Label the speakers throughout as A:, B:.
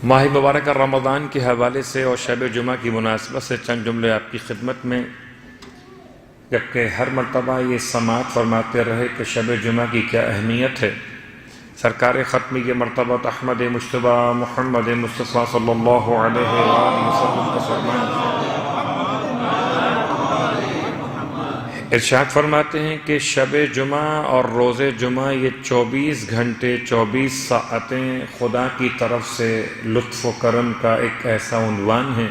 A: ماہ مبارک رمضان کے حوالے سے اور شب جمعہ کی مناسبت سے چند جملے آپ کی خدمت میں، جبکہ ہر مرتبہ یہ سماعت فرماتے رہے کہ شب جمعہ کی کیا اہمیت ہے۔ سرکار ختمی یہ مرتبہ احمد مجتبیٰ محمد مصطفیٰ صلی اللہ علیہ وآلہ وسلم کا فرمان ارشاد فرماتے ہیں کہ شب جمعہ اور روز جمعہ یہ 24 گھنٹے 24 ساعتیں خدا کی طرف سے لطف و کرم کا ایک ایسا عنوان ہے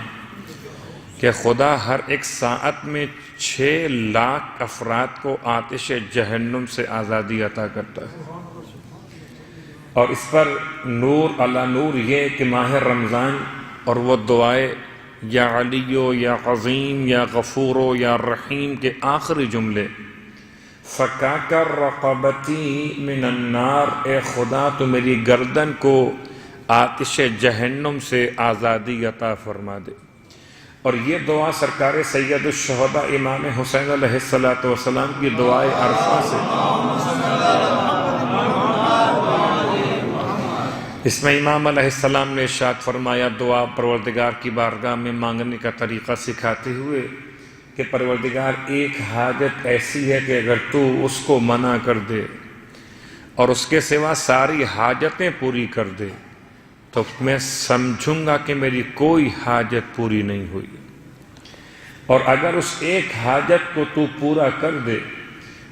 A: کہ خدا ہر ایک ساعت میں 6 لاکھ افراد کو آتش جہنم سے آزادی عطا کرتا ہے۔ اور اس پر نور علی نور یہ کہ ماہ رمضان اور وہ دعائے یا علیو یا عظیم یا غفورو یا رحیم کے آخری جملے فکاک رقبتی من النار، اے خدا تو میری گردن کو آتش جہنم سے آزادی عطا فرما دے۔ اور یہ دعا سرکار سید الشہداء امام حسین علیہ السلام کی دعائے عرفہ سے، اس میں امام علیہ السلام نے ارشاد فرمایا دعا پروردگار کی بارگاہ میں مانگنے کا طریقہ سکھاتے ہوئے کہ پروردگار ایک حاجت ایسی ہے کہ اگر تو اس کو منع کر دے اور اس کے سوا ساری حاجتیں پوری کر دے تو میں سمجھوں گا کہ میری کوئی حاجت پوری نہیں ہوئی، اور اگر اس ایک حاجت کو تو پورا کر دے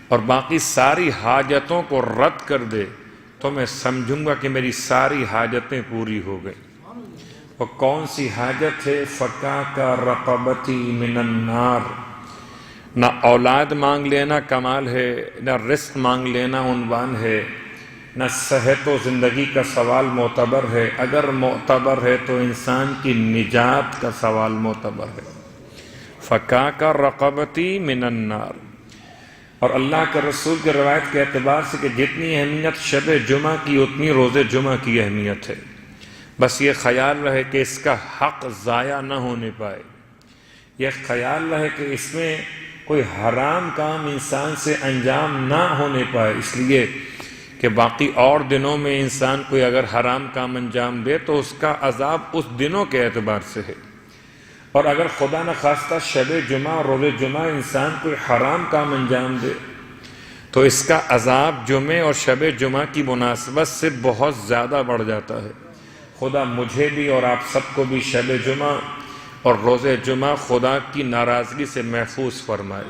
A: اور باقی ساری حاجتوں کو رد کر دے تو میں سمجھوں گا کہ میری ساری حاجتیں پوری ہو گئی۔ وہ کون سی حاجت ہے؟ فکاک رقبتی من النار۔ نہ اولاد مانگ لینا کمال ہے، نہ رزق مانگ لینا عنوان ہے، نہ صحت و زندگی کا سوال معتبر ہے، اگر معتبر ہے تو انسان کی نجات کا سوال معتبر ہے۔ فکاک رقبتی من النار۔ اور اللہ کے رسول کے روایت کے اعتبار سے کہ جتنی اہمیت شب جمعہ کی اتنی روز جمعہ کی اہمیت ہے، بس یہ خیال رہے کہ اس کا حق ضائع نہ ہونے پائے، یہ خیال رہے کہ اس میں کوئی حرام کام انسان سے انجام نہ ہونے پائے، اس لیے کہ باقی اور دنوں میں انسان کوئی اگر حرام کام انجام دے تو اس کا عذاب اس دنوں کے اعتبار سے ہے، اور اگر خدا نخواستہ شب جمعہ اور روز جمعہ انسان کوئی حرام کام انجام دے تو اس کا عذاب جمعے اور شب جمعہ کی مناسبت سے بہت زیادہ بڑھ جاتا ہے۔ خدا مجھے بھی اور آپ سب کو بھی شب جمعہ اور روز جمعہ خدا کی ناراضگی سے محفوظ فرمائے۔